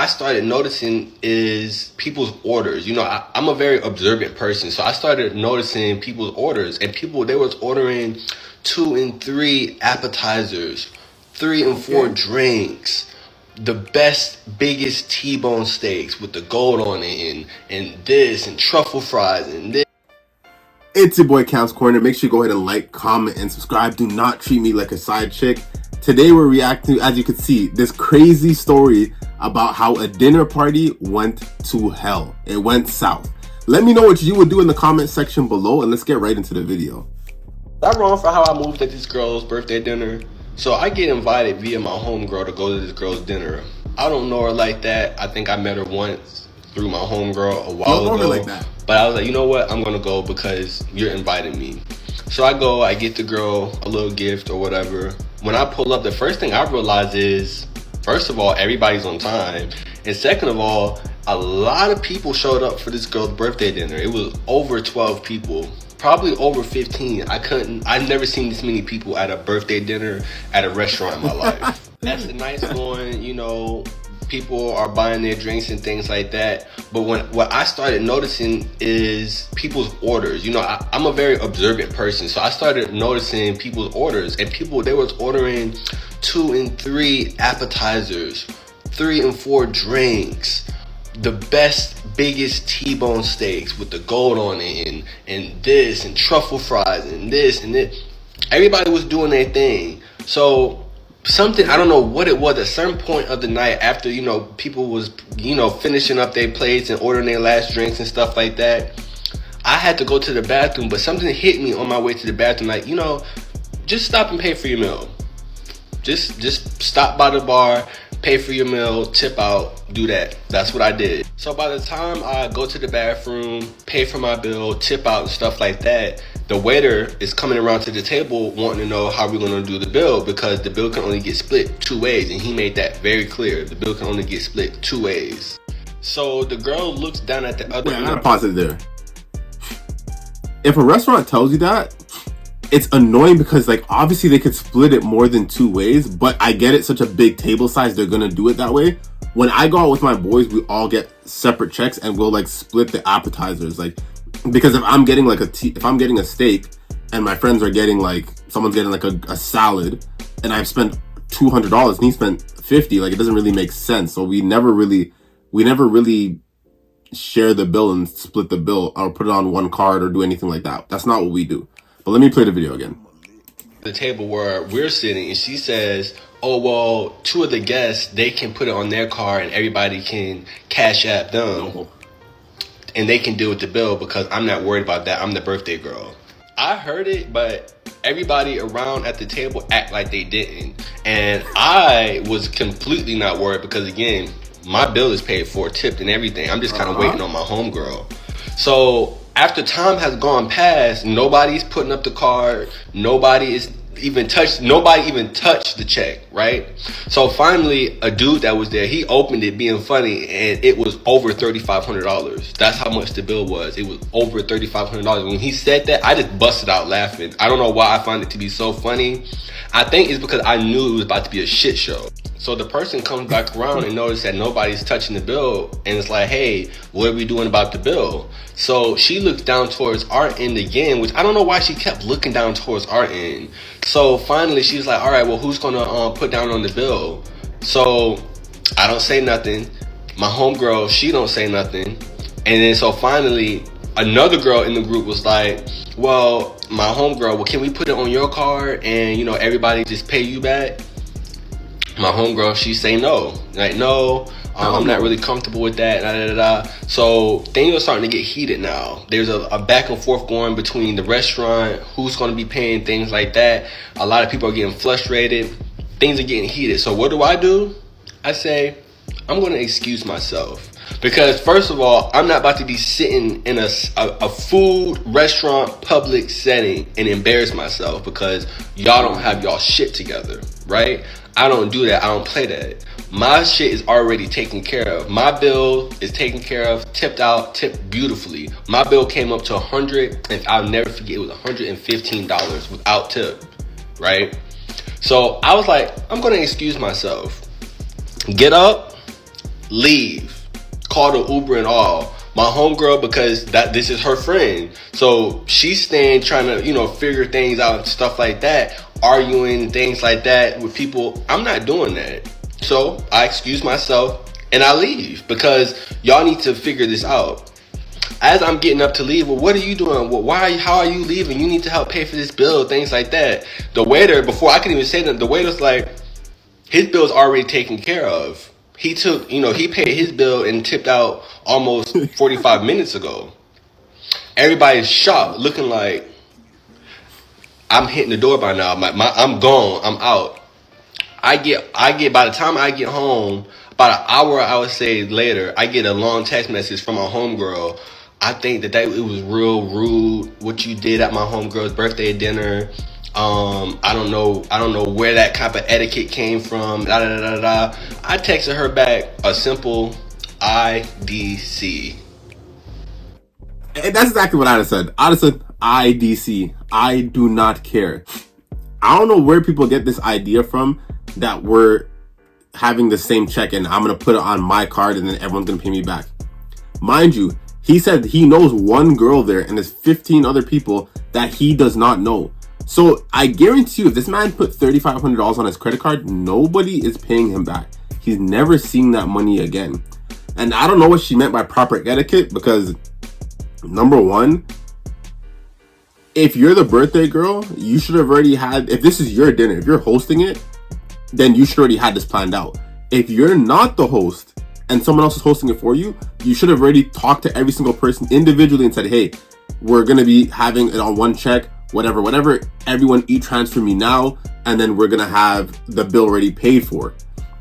I started noticing is people's orders. You know, I'm a very observant person, so I started noticing people's orders, and they was ordering 2 and 3 appetizers, 3 and 4 drinks, the best, biggest T-bone steaks with the gold on it, and this, and truffle fries, and this. It's your boy Cam's Corner. Make sure you go ahead and like, comment, and subscribe. Do not treat me like a side chick. Today we're reacting to, as you can see, this crazy story about how a dinner party went to hell. It went south. Let me know what you would do in the comment section below, and let's get right into the video. I'm wrong for how I moved at this girl's birthday dinner. So I get invited via my homegirl to go to this girl's dinner. I don't know her like that. I think I met her once through my homegirl a while ago. Like that. But I was like, you know what? I'm gonna go because you're inviting me. So I go, I get the girl a little gift or whatever. When I pull up, the first thing I realize is, first of all, everybody's on time. And second of all, a lot of people showed up for this girl's birthday dinner. It was over 12 people. Probably over 15. I've never seen this many people at a birthday dinner at a restaurant in my life. That's a nice going, you know, people are buying their drinks and things like that. But what I started noticing is people's orders. You know, I'm a very observant person, so I started noticing people's orders, and they was ordering 2 and 3 appetizers, 3 and 4 drinks, the best, biggest T-bone steaks with the gold on it, and this, and truffle fries, and this, and this. Everybody was doing their thing. So something, I don't know what it was, at a certain point of the night, after, you know, people was, you know, finishing up their plates and ordering their last drinks and stuff like that, I had to go to the bathroom, but something hit me on my way to the bathroom, like, you know, just stop and pay for your meal. Just stop by the bar, pay for your meal, tip out, do that. That's what I did. So by the time I go to the bathroom, pay for my bill, tip out and stuff like that, the waiter is coming around to the table wanting to know how we're going to do the bill, because the bill can only get split 2 ways, and he made that very clear. The bill can only get split 2 ways. So the girl looks down at the other. Wait, I'm gonna pause it there. If a restaurant tells you that, it's annoying because, like, obviously they could split it more than 2 ways, but I get it, such a big table size, they're gonna do it that way. When I go out with my boys, we all get separate checks and we'll, like, split the appetizers, like, because if I'm getting like if I'm getting a steak and my friends are getting, like, someone's getting like a salad, and I've spent $200 and he spent $50, like, it doesn't really make sense. So we never really share the bill and split the bill or put it on one card or do anything like that. That's not what we do. But let me play the video again. The table where we're sitting, and she says, oh, well, 2 of the guests, they can put it on their card and everybody can cash app them. And they can deal with the bill because I'm not worried about that. I'm the birthday girl. I heard it, but everybody around at the table act like they didn't. And I was completely not worried because, again, my bill is paid for, tipped and everything. I'm just kind of waiting on my homegirl. So after time has gone past, nobody's putting up the card. Nobody even touched the check, right? So finally, a dude that was there, he opened it being funny, and it was over $3,500. That's how much the bill was. It was over $3,500. When he said that, I just busted out laughing. I don't know why I find it to be so funny. I think it's because I knew it was about to be a shit show. So the person comes back around and notices that nobody's touching the bill, and it's like, hey, what are we doing about the bill? So she looks down towards our end again, which I don't know why she kept looking down towards our end. So finally she's like, all right, well, who's gonna put down on the bill? So I don't say nothing. My homegirl, she don't say nothing. And then so finally another girl in the group was like, well, my homegirl, well, can we put it on your card and, you know, everybody just pay you back? My homegirl, she say no. Like, no, I'm not really comfortable with that. So things are starting to get heated now. There's a back and forth going between the restaurant, who's going to be paying, things like that. A lot of people are getting frustrated. Things are getting heated. So what do? I say, I'm going to excuse myself. Because first of all, I'm not about to be sitting in a food restaurant public setting and embarrass myself because y'all don't have y'all shit together, right? I don't do that. I don't play that. My shit is already taken care of. My bill is taken care of, tipped out, tipped beautifully. My bill came up to $100, and I'll never forget, it was $115 without tip, right? So I was like, I'm gonna excuse myself. Get up, leave, call the Uber and all. My homegirl, because this is her friend, so she's staying trying to figure things out and stuff like that, arguing things like that with people. I'm not doing that, so I excuse myself and I leave because y'all need to figure this out. As I'm getting up to leave, well, what are you doing? Well, how are you leaving? You need to help pay for this bill, things like that. The waiter, before I could even say that, the waiter's like, his bill's already taken care of. He took, he paid his bill and tipped out almost 45 minutes ago. Everybody's shocked, looking like I'm hitting the door by now. I'm gone. I'm out. I get by the time I get home, about an hour, I would say later, I get a long text message from my homegirl. I think that it was real rude what you did at my homegirl's birthday dinner. I don't know where that type of etiquette came from. Da, da, da, da, da. I texted her back a simple IDC. And that's exactly what I'd have said. I'd have said IDC. I do not care. I don't know where people get this idea from that we're having the same check and I'm going to put it on my card and then everyone's going to pay me back. Mind you, he said he knows one girl there and there's 15 other people that he does not know. So I guarantee you, if this man put $3,500 on his credit card, nobody is paying him back. He's never seeing that money again. And I don't know what she meant by proper etiquette because, number one, if you're the birthday girl, you should have already had, if this is your dinner, if you're hosting it, then you should already had this planned out. If you're not the host and someone else is hosting it for you, you should have already talked to every single person individually and said, hey, we're going to be having it on one check. Whatever, everyone e-transfer me now, and then we're gonna have the bill already paid for.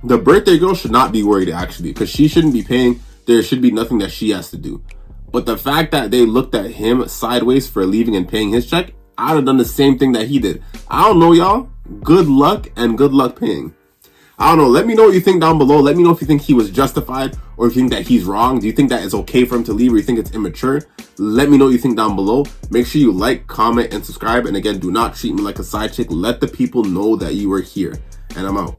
The birthday girl should not be worried actually, because she shouldn't be paying. There should be nothing that she has to do. But the fact that they looked at him sideways for leaving and paying his check, I'd have done the same thing that he did. I don't know, y'all. Good luck and good luck paying. I don't know. Let me know what you think down below. Let me know if you think he was justified or if you think that he's wrong. Do you think that it's okay for him to leave or you think it's immature? Let me know what you think down below. Make sure you like, comment, and subscribe. And again, do not treat me like a side chick. Let the people know that you are here. And I'm out.